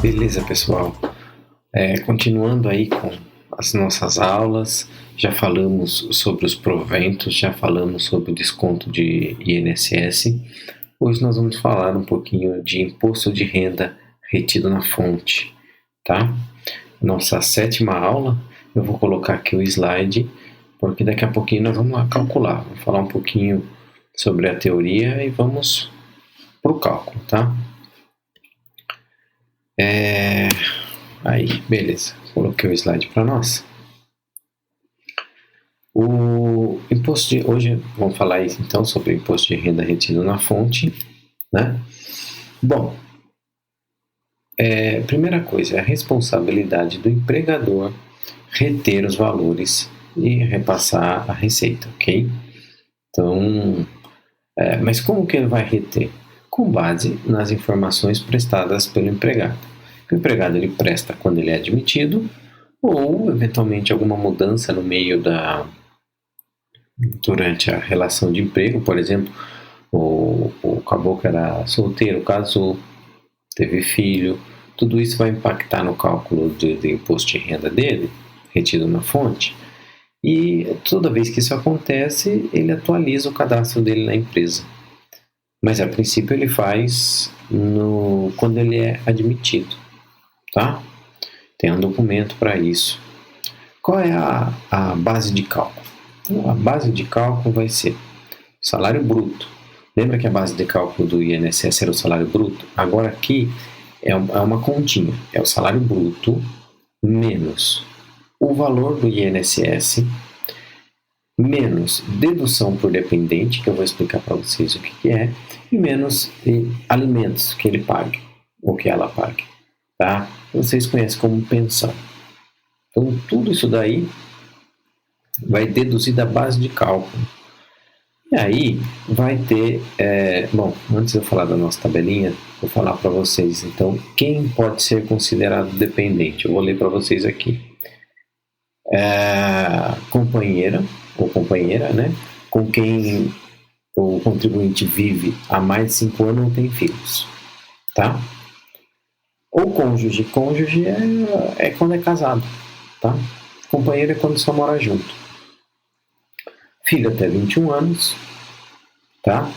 Beleza, pessoal. Continuando aí com as nossas aulas, já falamos sobre os proventos, já falamos sobre o desconto de INSS. Hoje nós vamos falar um pouquinho de imposto de renda retido na fonte, tá? Nossa 7ª aula, eu vou colocar aqui o slide, porque daqui a pouquinho nós vamos lá calcular. Vamos falar um pouquinho sobre a teoria e vamos para o cálculo, tá? Aí, beleza. Coloquei o slide para nós. O imposto de... Hoje vamos falar então sobre o imposto de renda retido na fonte, né? Bom, primeira coisa, é a responsabilidade do empregador reter os valores e repassar a receita, ok? Então, mas como que ele vai reter? Com base nas informações prestadas pelo empregado. O empregado ele presta quando ele é admitido ou, eventualmente, alguma mudança no meio durante a relação de emprego. Por exemplo, o caboclo era solteiro, casou, teve filho. Tudo isso vai impactar no cálculo do imposto de renda dele, retido na fonte. E toda vez que isso acontece, ele atualiza o cadastro dele na empresa. Mas, a princípio, ele faz quando ele é admitido, tá? Tem um documento para isso. Qual é a base de cálculo? A base de cálculo vai ser o salário bruto. Lembra que a base de cálculo do INSS era o salário bruto? Agora aqui é uma continha. É o salário bruto menos o valor do INSS menos dedução por dependente, que eu vou explicar para vocês o que é, e menos alimentos que ele pague, ou que ela pague, tá? Vocês conhecem como pensão. Então, tudo isso daí vai deduzir da base de cálculo. E aí, vai ter... Bom, antes de eu falar da nossa tabelinha, vou falar para vocês, então, quem pode ser considerado dependente. Eu vou ler para vocês aqui. Companheira ou companheira, né? Com quem o contribuinte vive há mais de 5 anos ou tem filhos, tá? Ou cônjuge. Cônjuge é quando é casado, tá? Companheiro é quando só mora junto. Filho até 21 anos, tá?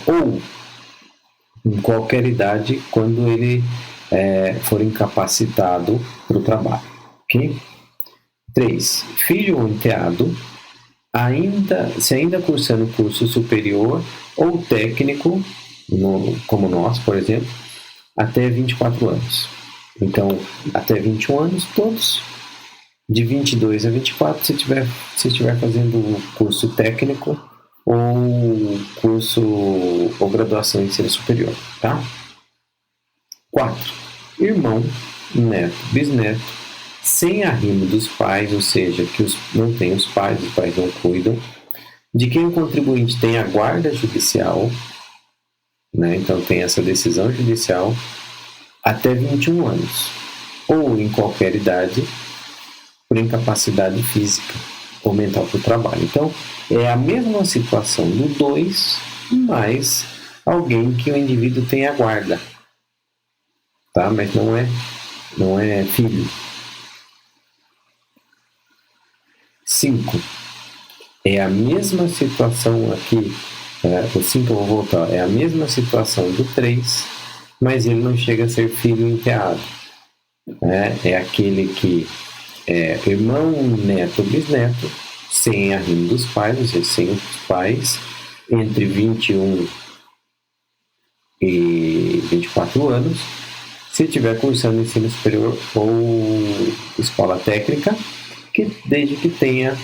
Ou em qualquer idade quando ele for incapacitado para o trabalho, ok? 3. Filho ou enteado, se ainda cursando curso superior ou técnico, como nós, por exemplo, até 24 anos. Então, até 21 anos, todos. De 22 a 24, se estiver fazendo o curso técnico ou curso ou graduação em ensino superior, tá? 4. Irmão, neto, bisneto, sem arrimo dos pais, ou seja, que não tem os pais não cuidam, de quem o contribuinte tem a guarda judicial, né? Então tem essa decisão judicial, até 21 anos, ou em qualquer idade, por incapacidade física ou mental para o trabalho. Então, é a mesma situação do 2, mais alguém que o indivíduo tem a guarda, tá? Mas não é filho. 5. É a mesma situação aqui, o 5 eu vou voltar, é a mesma situação do 3, mas ele não chega a ser filho enteado. É aquele que é irmão, neto, bisneto, sem arrimo dos pais, ou seja, sem os pais, entre 21 e 24 anos, se estiver cursando ensino superior ou escola técnica, desde que tenha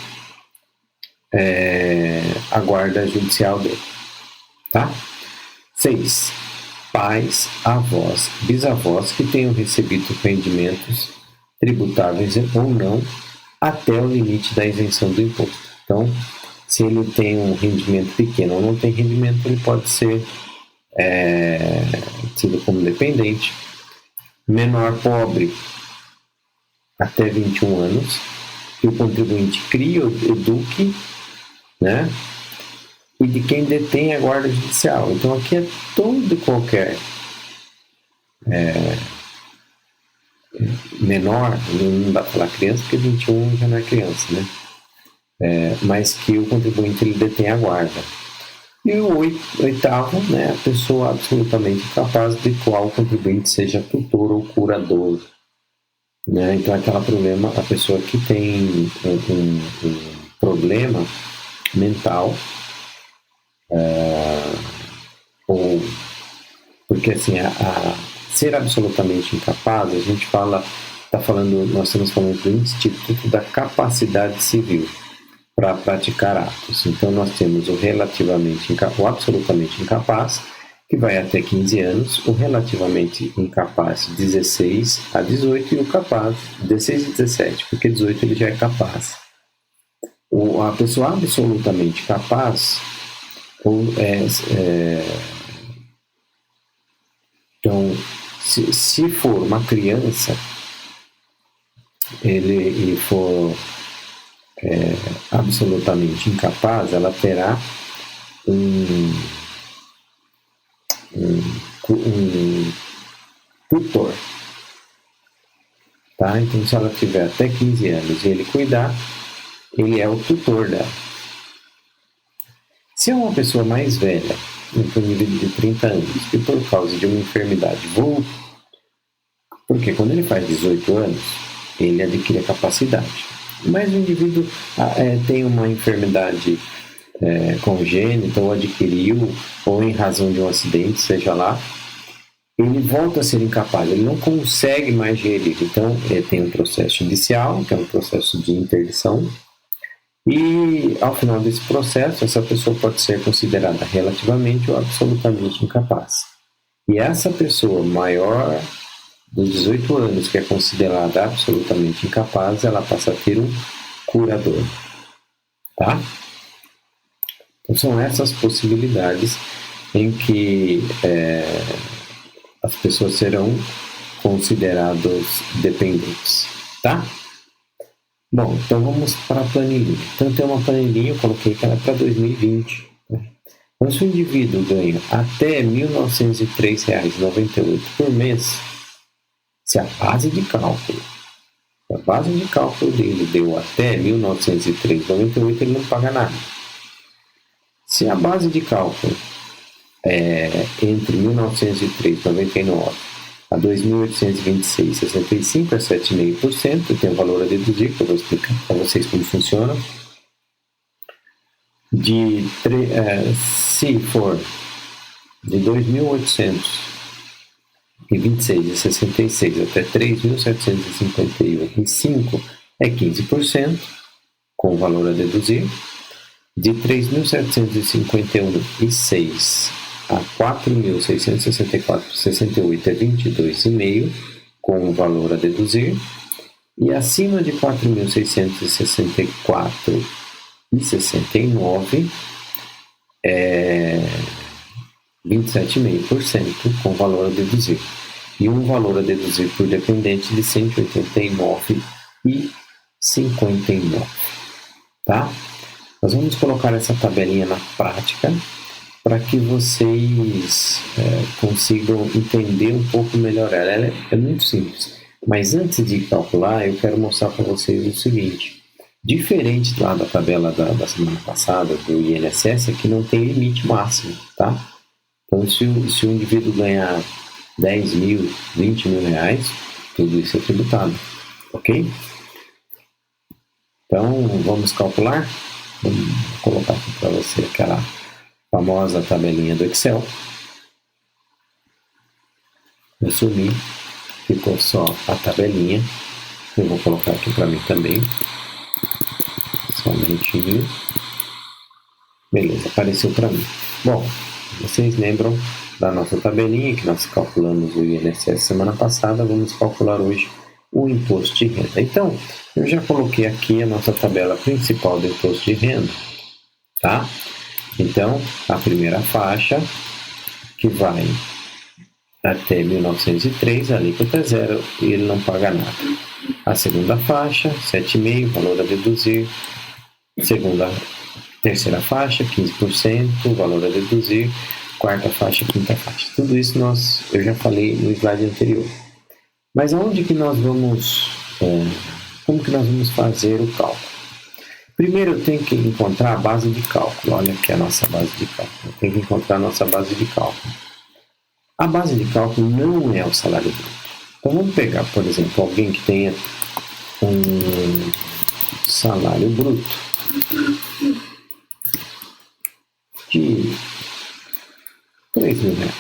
a guarda judicial dele, tá? 6. Pais, avós, bisavós que tenham recebido rendimentos tributáveis ou não até o limite da isenção do imposto. Então, se ele tem um rendimento pequeno ou não tem rendimento, ele pode ser tido como dependente. Menor pobre até 21 anos, que o contribuinte crie ou eduque, né? E de quem detém a guarda judicial. Então aqui é todo e qualquer menor, não dá para falar criança, porque 21 já não é criança, né? Mas que o contribuinte ele detém a guarda. E o oitavo, né, a pessoa absolutamente incapaz de qual o contribuinte seja tutor ou curador. Né? Então, aquela problema, a pessoa que tem um problema mental, ou porque assim, ser absolutamente incapaz, a gente nós estamos falando do Instituto da Capacidade Civil para praticar atos. Então, nós temos o absolutamente incapaz, que vai até 15 anos, o relativamente incapaz, 16 a 18, e o capaz, 16 e 17, porque 18 ele já é capaz. A pessoa absolutamente capaz, então, se for uma criança, ele for absolutamente incapaz, ela terá um tutor, tá? Então, se ela tiver até 15 anos e ele cuidar, ele é o tutor dela. Se é uma pessoa mais velha, no indivíduo de 30 anos, que por causa de uma enfermidade porque quando ele faz 18 anos, ele adquire a capacidade. Mas o indivíduo tem uma enfermidade congênita, ou adquiriu, ou em razão de um acidente, seja lá, ele volta a ser incapaz, ele não consegue mais gerir. Então, tem um processo judicial, que é um processo de interdição, e ao final desse processo, essa pessoa pode ser considerada relativamente ou absolutamente incapaz. E essa pessoa maior dos 18 anos, que é considerada absolutamente incapaz, ela passa a ter um curador, tá? Então, são essas possibilidades em que as pessoas serão consideradas dependentes, tá? Bom, então vamos para a planilha. Então, tem uma planilha, eu coloquei que ela é para 2020. Né? Então, se o indivíduo ganha até R$ 1.903,98 por mês, se a base de cálculo dele deu até R$ 1.903,98, ele não paga nada. Se a base de cálculo é entre 1.903,99 a 2.826,65 é 7,5%, tem um valor a deduzir, que eu vou explicar para vocês como funciona. Se for de 2.826,66 até 3.751,5 é 15%, com o valor a deduzir. De 3.751,6 a 4.664,68 é 22,5, com o valor a deduzir. E acima de 4.664,69 é 27,5%, com o valor a deduzir. E um valor a deduzir por dependente de 189,59. Tá? Nós vamos colocar essa tabelinha na prática para que vocês consigam entender um pouco melhor ela. Ela é muito simples. Mas antes de calcular, eu quero mostrar para vocês o seguinte. Diferente lá da tabela da semana passada, do INSS, aqui não tem limite máximo, tá? Então, se o indivíduo ganhar 10 mil, 20 mil reais, tudo isso é tributado, ok? Então, vamos calcular? Vou colocar aqui para você aquela famosa tabelinha do Excel. Eu sumi, ficou só a tabelinha. Eu vou colocar aqui para mim também. Só um minutinho. Beleza, apareceu para mim. Bom, vocês lembram da nossa tabelinha que nós calculamos o INSS semana passada? Vamos calcular hoje o imposto de renda. Então, eu já coloquei aqui a nossa tabela principal do imposto de renda, tá? Então, a primeira faixa, que vai até 1903, a alíquota é zero e ele não paga nada. A segunda faixa, 7,5%, valor a deduzir. Terceira faixa, 15%, valor a deduzir. Quarta faixa, quinta faixa. Tudo isso eu já falei no slide anterior. Mas aonde que nós vamos, como que nós vamos fazer o cálculo? Primeiro eu tenho que encontrar a base de cálculo. Olha aqui a nossa base de cálculo. Eu tenho que encontrar a nossa base de cálculo. A base de cálculo não é o salário bruto. Então vamos pegar, por exemplo, alguém que tenha um salário bruto de R$3.000.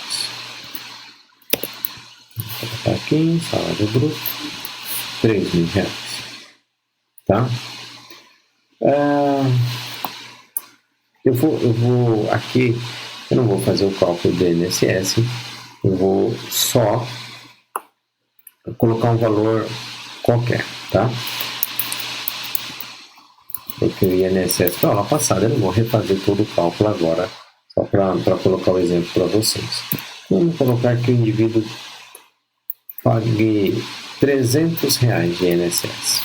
Vou colocar aqui, salário bruto, R$3.000. Tá? Eu vou aqui, eu não vou fazer o cálculo do INSS, eu vou só colocar um valor qualquer, tá? Porque o INSS para aula passada, eu não vou refazer todo o cálculo agora, só para colocar o exemplo para vocês. Vamos colocar que o indivíduo pague R$300 de INSS,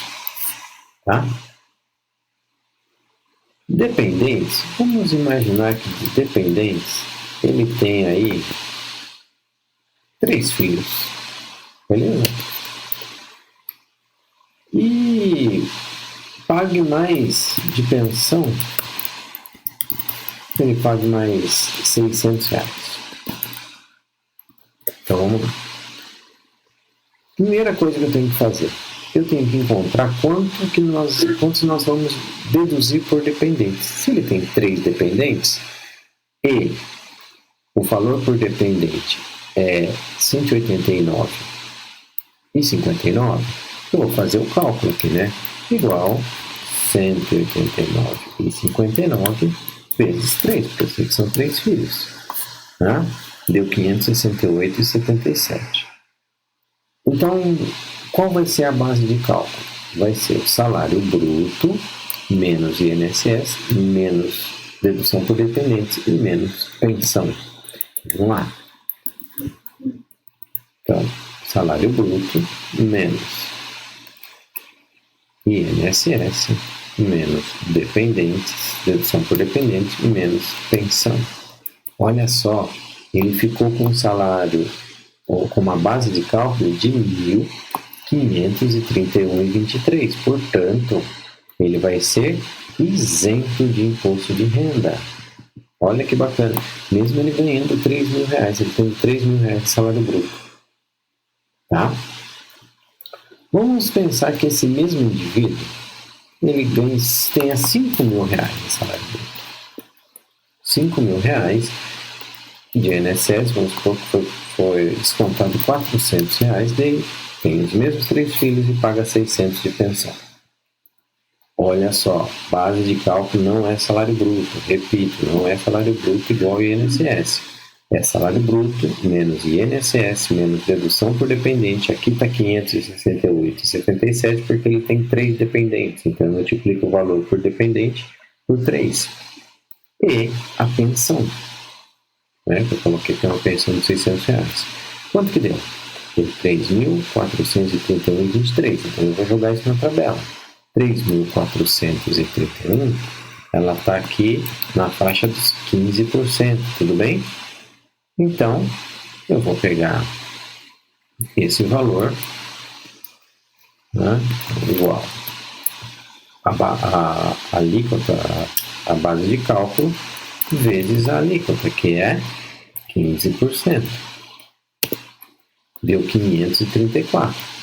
tá? Dependentes, vamos imaginar que de dependentes ele tem aí 3 filhos, beleza? E pague mais de pensão, ele pague mais R$600. Então vamos lá. Primeira coisa que eu tenho que fazer, eu tenho que encontrar quantos nós vamos deduzir por dependentes. Se ele tem 3 dependentes e o valor por dependente é R$189,59, eu vou fazer o cálculo aqui, né? Igual R$189,59 vezes 3, porque eu sei que são 3 filhos. Né? Deu R$568,77. Então, qual vai ser a base de cálculo? Vai ser o salário bruto menos INSS, menos dedução por dependentes e menos pensão. Vamos lá. Então, salário bruto menos INSS, menos dependentes, dedução por dependentes e menos pensão. Olha só, ele ficou com um salário, ou com uma base de cálculo de R$1.531,23. Portanto, ele vai ser isento de imposto de renda. Olha que bacana. Mesmo ele ganhando R$3.000, ele tem R$3.000 de salário bruto. Tá? Vamos pensar que esse mesmo indivíduo, ele tenha R$5.000 de salário bruto. R$5.000 de INSS, vamos supor que foi descontado R$400 dele, tem os mesmos 3 filhos e paga 600 de pensão. Olha só, base de cálculo não é salário bruto, repito, não é salário bruto igual ao INSS. É salário bruto menos INSS menos dedução por dependente. Aqui está 568,77 porque ele tem 3 dependentes, então eu multiplico o valor por dependente por 3. E a pensão, né, que eu coloquei que é uma pensão de R$600. Quanto que deu? Deu R$3.431,23. Então eu vou jogar isso na tabela. 3.431, ela está aqui na faixa dos 15%, tudo bem? Então, eu vou pegar esse valor, né, igual a alíquota, a base de cálculo, vezes a alíquota, que é 15%. Deu 534.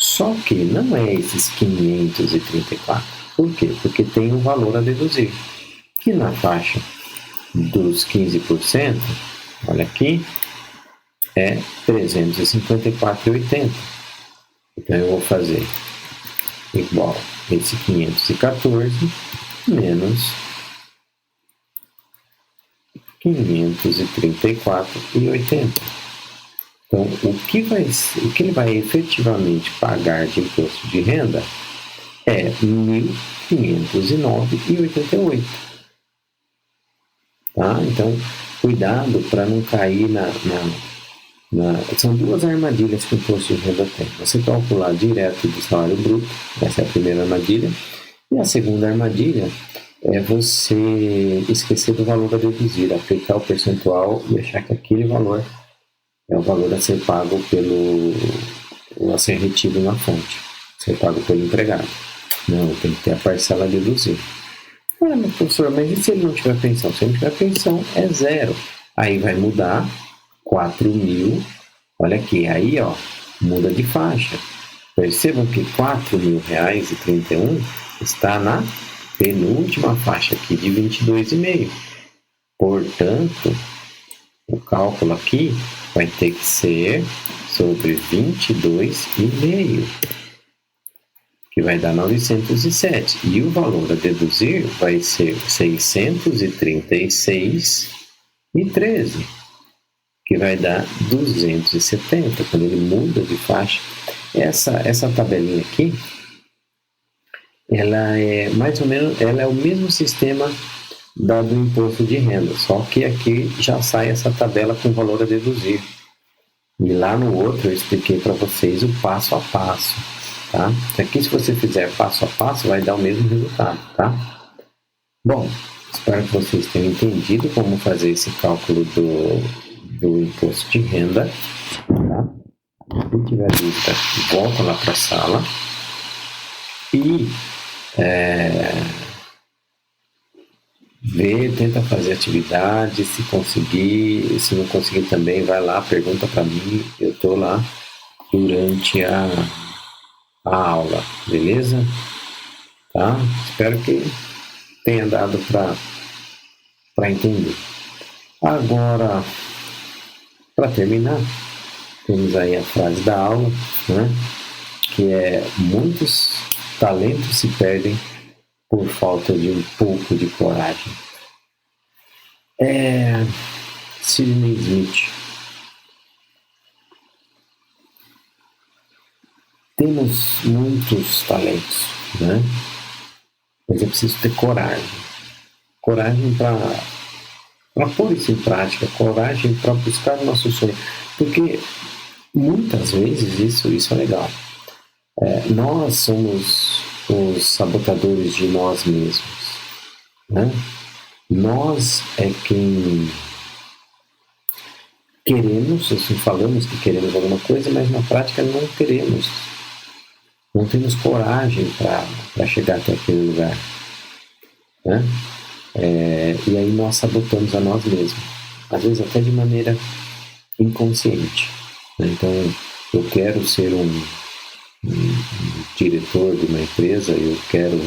Só que não é esses 534. Por quê? Porque tem um valor a deduzir, que na faixa dos 15%, olha aqui, é R$354,80. Então eu vou fazer igual esse 514 menos 534,80. Então, o que ele vai efetivamente pagar de imposto de renda é R$1.509,88. Tá? Então, cuidado para não cair São duas armadilhas que o imposto de renda tem. Você calcular direto do salário bruto, essa é a primeira armadilha. E a segunda armadilha é você esquecer do valor a deduzir, aplicar o percentual e achar que aquele valor é o valor a ser pago a ser retido na fonte, ser pago pelo empregado. Não, tem que ter a parcela a deduzir. Mas professor, mas e se ele não tiver pensão? Se ele não tiver pensão, é zero. Aí vai mudar 4.000, olha aqui, aí ó, muda de faixa. Percebam que R$4.031 está na penúltima faixa aqui de 22,5. Portanto, o cálculo aqui vai ter que ser sobre 22,5, que vai dar 907. E o valor a deduzir vai ser 636,13, que vai dar 270, quando ele muda de faixa. Essa tabelinha aqui, ela é mais ou menos, ela é o mesmo sistema do imposto de renda, só que aqui já sai essa tabela com valor a deduzir. E lá no outro eu expliquei para vocês o passo a passo, tá? Aqui, se você fizer passo a passo, vai dar o mesmo resultado, tá? Bom, espero que vocês tenham entendido como fazer esse cálculo do imposto de renda, tá? Se tiver dúvida, volta lá para a sala e tenta fazer atividade, se conseguir, se não conseguir também, vai lá, pergunta para mim, eu estou lá durante a aula, beleza? Tá? Espero que tenha dado para entender. Agora, para terminar, temos aí a frase da aula, né? Que é: muitos talentos se perdem por falta de um pouco de coragem. Sidney Smith. Temos muitos talentos, né? Mas é preciso ter coragem. Coragem para pôr isso em prática, coragem para buscar o nosso sonho. Porque muitas vezes isso é legal. Nós somos os sabotadores de nós mesmos, né? Nós é quem queremos, assim, falamos que queremos alguma coisa, mas na prática não queremos, não temos coragem para chegar até aquele lugar, né? E aí nós sabotamos a nós mesmos, às vezes até de maneira inconsciente, né? Então, eu quero ser um diretor de uma empresa, eu quero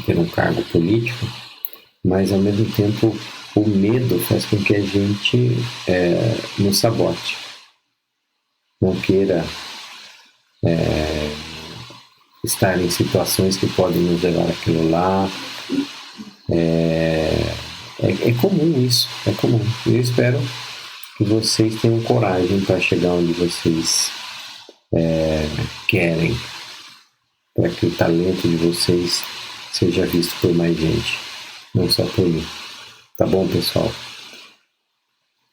ter um cargo político, mas ao mesmo tempo o medo faz com que a gente nos sabote, não queira estar em situações que podem nos levar àquilo lá. É comum isso, é comum. Eu espero que vocês tenham coragem para chegar onde vocês querem, para que o talento de vocês seja visto por mais gente, não só por mim. Tá bom, pessoal?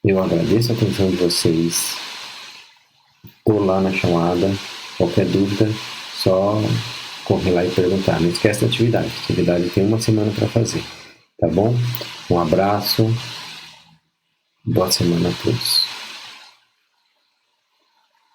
Eu agradeço a atenção de vocês. Estou lá na chamada. Qualquer dúvida, só correr lá e perguntar. Não esquece da atividade. A atividade tem uma semana para fazer. Tá bom? Um abraço. Boa semana a todos.